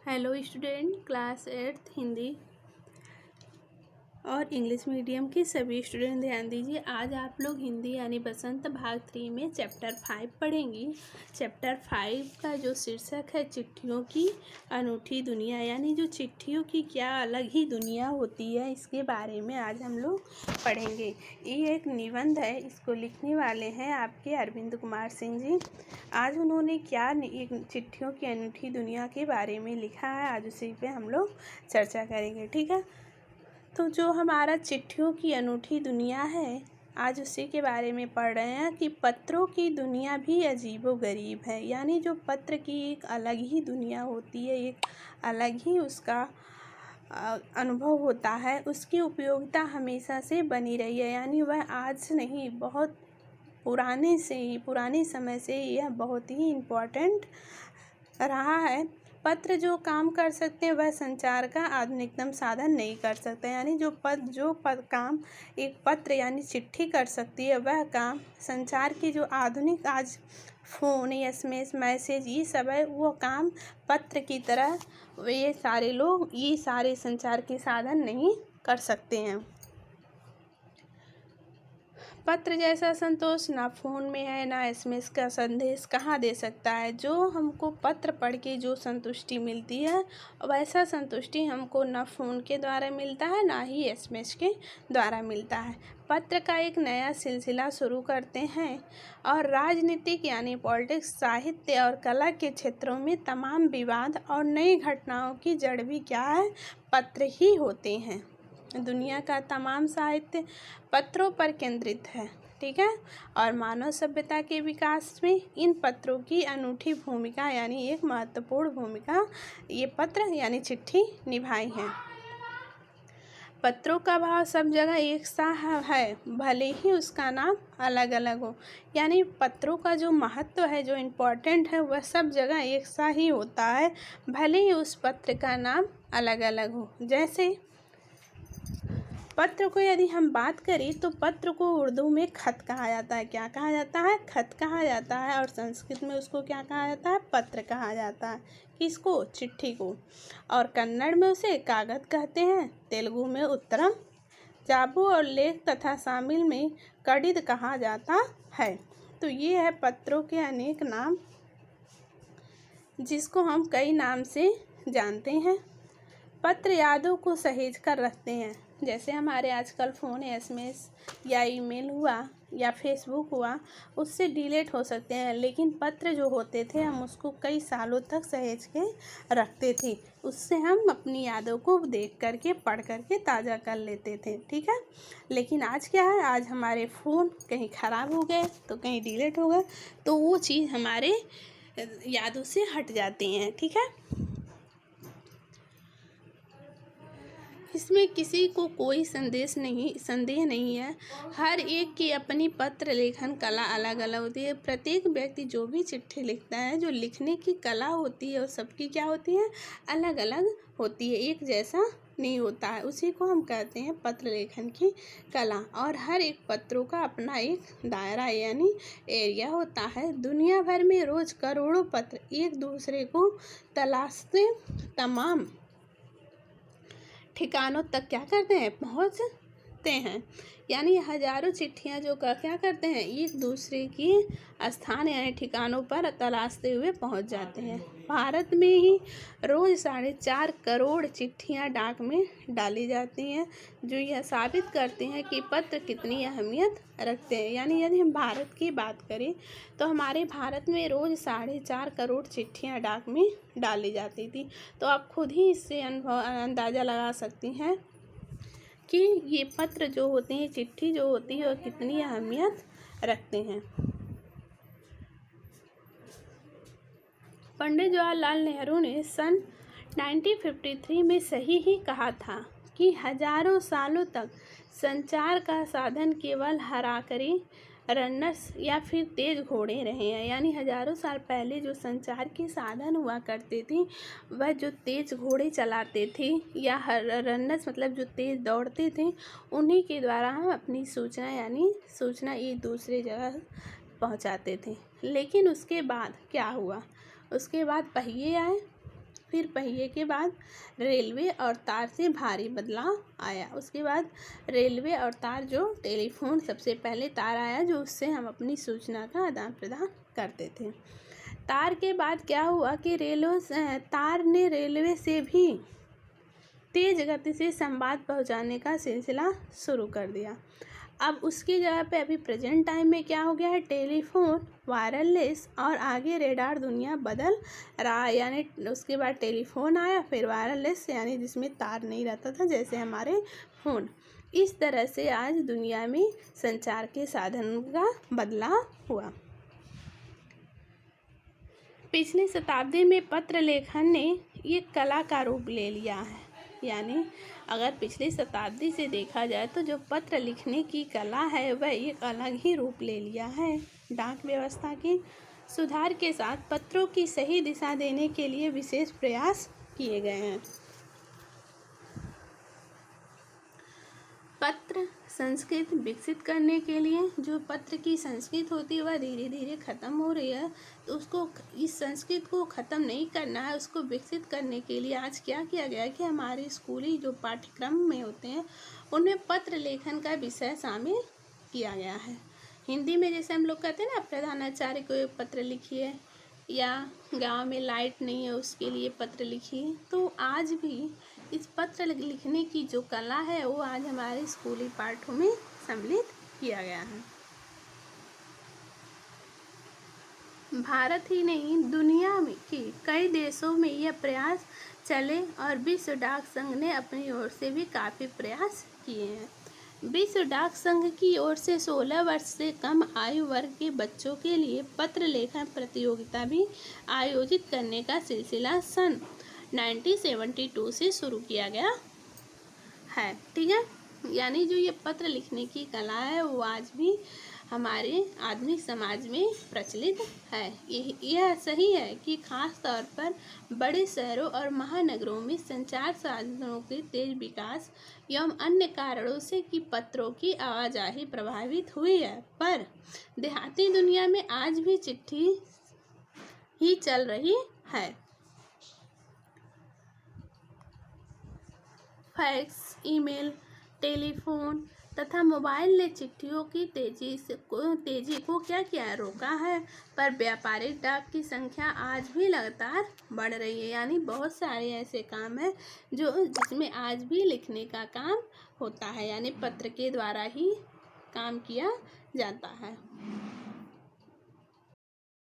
Hello student, class 8 Hindi और English medium के सभी स्टूडेंट ध्यान दीजिए। आज आप लोग हिंदी यानी बसंत भाग 3 में चैप्टर 5 पढ़ेंगी। चैप्टर 5 का जो शीर्षक है चिट्ठियों की अनूठी दुनिया, यानी जो चिट्ठियों की क्या अलग ही दुनिया होती है, इसके बारे में आज हम लोग पढ़ेंगे। ये एक निबंध है, इसको लिखने वाले हैं आपके अरविंद कुमार सिंह जी। आज उन्होंने क्या एक चिट्ठियों की अनूठी दुनिया के बारे में लिखा है, आज उसी पे हम लोग चर्चा करेंगे। ठीक है, तो जो हमारा चिट्ठियों की अनूठी दुनिया है, आज उसी के बारे में पढ़ रहे हैं कि पत्रों की दुनिया भी अजीबोगरीब है। यानी जो पत्र की एक अलग ही दुनिया होती है, एक अलग ही उसका अनुभव होता है, उसकी उपयोगिता हमेशा से बनी रही है। यानी वह आज नहीं, बहुत पुराने समय से यह बहुत ही इम्पोर्टेंट रहा है। पत्र जो काम कर सकते हैं वह संचार का आधुनिकतम साधन नहीं कर सकते। यानी जो काम एक पत्र यानी चिट्ठी कर सकती है, वह काम संचार की जो आधुनिक आज फ़ोन, एसएमएस, मैसेज ये सब है, वो काम पत्र की तरह ये सारे संचार के साधन नहीं कर सकते हैं। पत्र जैसा संतोष ना फ़ोन में है, ना एसएमएस का संदेश कहाँ दे सकता है। जो हमको पत्र पढ़ के जो संतुष्टि मिलती है, वैसा संतुष्टि हमको ना फ़ोन के द्वारा मिलता है, ना ही एसएमएस के द्वारा मिलता है। पत्र का एक नया सिलसिला शुरू करते हैं और राजनीतिक यानी पॉलिटिक्स, साहित्य और कला के क्षेत्रों में तमाम विवाद और नई घटनाओं की जड़ भी क्या है, पत्र ही होते हैं। दुनिया का तमाम साहित्य पत्रों पर केंद्रित है। ठीक है, और मानव सभ्यता के विकास में इन पत्रों की अनूठी भूमिका यानी एक महत्वपूर्ण भूमिका ये पत्र यानी चिट्ठी निभाई है। पत्रों का भाव सब जगह एक सा है, भले ही उसका नाम अलग अलग हो। यानी पत्रों का जो महत्व है, जो इम्पोर्टेंट है, वह सब जगह एक सा ही होता है, भले ही उस पत्र का नाम अलग अलग हो। जैसे पत्र को यदि हम बात करें तो पत्र को उर्दू में खत कहा जाता है। क्या कहा जाता है? खत कहा जाता है। और संस्कृत में उसको क्या कहा जाता है? पत्र कहा जाता है। किसको? चिट्ठी को। और कन्नड़ में उसे कागज कहते हैं, तेलुगु में उत्तरम, जाबू और लेख तथा शामिल में कड़िद कहा जाता है। तो ये है पत्रों के अनेक नाम, जिसको हम कई नाम से जानते हैं। पत्र यादों को सहेज कर रखते हैं। जैसे हमारे आजकल फ़ोन, एसएमएस या ईमेल हुआ या फेसबुक हुआ, उससे डिलीट हो सकते हैं, लेकिन पत्र जो होते थे हम उसको कई सालों तक सहेज के रखते थे। उससे हम अपनी यादों को देख करके, पढ़ करके ताज़ा कर लेते थे। ठीक है, लेकिन आज क्या है, आज हमारे फ़ोन कहीं ख़राब हो गए तो कहीं डिलीट हो गए, तो वो चीज़ हमारे यादों से हट जाती हैं। ठीक है, इसमें किसी को कोई संदेह नहीं है। हर एक की अपनी पत्र लेखन कला अलग अलग होती है। प्रत्येक व्यक्ति जो भी चिट्ठी लिखता है, जो लिखने की कला होती है, वो सबकी क्या होती है, अलग अलग होती है, एक जैसा नहीं होता है। उसी को हम कहते हैं पत्र लेखन की कला। और हर एक पत्रों का अपना एक दायरा यानी एरिया होता है। दुनिया भर में रोज़ करोड़ों पत्र एक दूसरे को तलाशते तमाम ठिकानों तक क्या करते हैं, पहुंचते हैं। यानी हजारों चिट्ठियां जो क्या करते हैं, एक दूसरे की स्थान यानी ठिकानों पर तलाशते हुए पहुंच जाते हैं। भारत में ही रोज़ 4.5 करोड़ चिट्ठियां डाक में डाली जाती हैं, जो यह साबित करती हैं कि पत्र कितनी अहमियत रखते हैं। यानी यदि हम भारत की बात करें तो हमारे भारत में रोज़ 4.5 करोड़ चिट्ठियां डाक में डाली जाती थी। तो आप खुद ही इससे अंदाज़ा लगा सकती हैं कि ये पत्र जो होते हैं, चिट्ठी जो होती है, वो कितनी अहमियत रखते हैं। पंडित जवाहरलाल नेहरू ने सन 1953 में सही ही कहा था कि हजारों सालों तक संचार का साधन केवल हराकरी रनर्स या फिर तेज घोड़े रहे हैं। यानी हजारों साल पहले जो संचार के साधन हुआ करते थे, वह जो तेज घोड़े चलाते थे या रनर्स मतलब जो तेज दौड़ते थे, उन्हीं के द्वारा हम अपनी सूचना एक दूसरे जगह पहुंचाते थे। लेकिन उसके बाद क्या हुआ, उसके बाद पहिए आए, फिर पहिए के बाद रेलवे और तार से भारी बदलाव आया। उसके बाद रेलवे और तार, जो टेलीफोन सबसे पहले तार आया जो उससे हम अपनी सूचना का आदान प्रदान करते थे। तार के बाद क्या हुआ कि तार ने रेलवे से भी तेज गति से संवाद पहुंचाने का सिलसिला शुरू कर दिया। अब उसकी जगह पे अभी प्रेजेंट टाइम में क्या हो गया है, टेलीफोन, वायरलेस और आगे रेडार दुनिया बदल रहा है। यानी उसके बाद टेलीफोन आया, फिर वायरलेस यानी जिसमें तार नहीं रहता था जैसे हमारे फ़ोन। इस तरह से आज दुनिया में संचार के साधन का बदलाव हुआ। पिछली शताब्दी में पत्र लेखन ने एक कला का रूप ले लिया है। यानी अगर पिछली शताब्दी से देखा जाए तो जो पत्र लिखने की कला है वह एक अलग ही रूप ले लिया है। डाक व्यवस्था के सुधार के साथ पत्रों की सही दिशा देने के लिए विशेष प्रयास किए गए हैं। पत्र संस्कृति विकसित करने के लिए जो पत्र की संस्कृति होती है वह धीरे धीरे ख़त्म हो रही है, तो उसको, इस संस्कृति को ख़त्म नहीं करना है, उसको विकसित करने के लिए आज क्या किया गया है कि हमारे स्कूली जो पाठ्यक्रम में होते हैं उनमें पत्र लेखन का विषय शामिल किया गया है। हिंदी में जैसे हम लोग कहते हैं ना, प्रधानाचार्य को एक पत्र लिखिए, या गांव में लाइट नहीं है उसके लिए पत्र लिखिए, तो आज भी इस पत्र लिखने की जो कला है वो आज हमारे स्कूली पाठों में सम्मिलित किया गया है। भारत ही नहीं, दुनिया में के कई देशों में यह प्रयास चले और विश्व डाक संघ ने अपनी ओर से भी काफ़ी प्रयास किए हैं। विश्व डाक संघ की ओर से 16 वर्ष से कम आयु वर्ग के बच्चों के लिए पत्र लेखन प्रतियोगिता भी आयोजित करने का सिलसिला सन 1972 से शुरू किया गया है। ठीक है, यानी जो ये पत्र लिखने की कला है वो आज भी हमारे आधुनिक समाज में प्रचलित है। यह सही है कि खास तौर पर बड़े शहरों और महानगरों में संचार साधनों के तेज विकास एवं अन्य कारणों से कि पत्रों की आवाजाही प्रभावित हुई है, पर देहाती दुनिया में आज भी चिट्ठी ही चल रही है। फैक्स, ईमेल, टेलीफोन तथा मोबाइल ने चिट्ठियों की तेजी को क्या किया है, रोका है, पर व्यापारिक डाक की संख्या आज भी लगातार बढ़ रही है। यानी बहुत सारे ऐसे काम हैं जिसमें आज भी लिखने का काम होता है, यानी पत्र के द्वारा ही काम किया जाता है।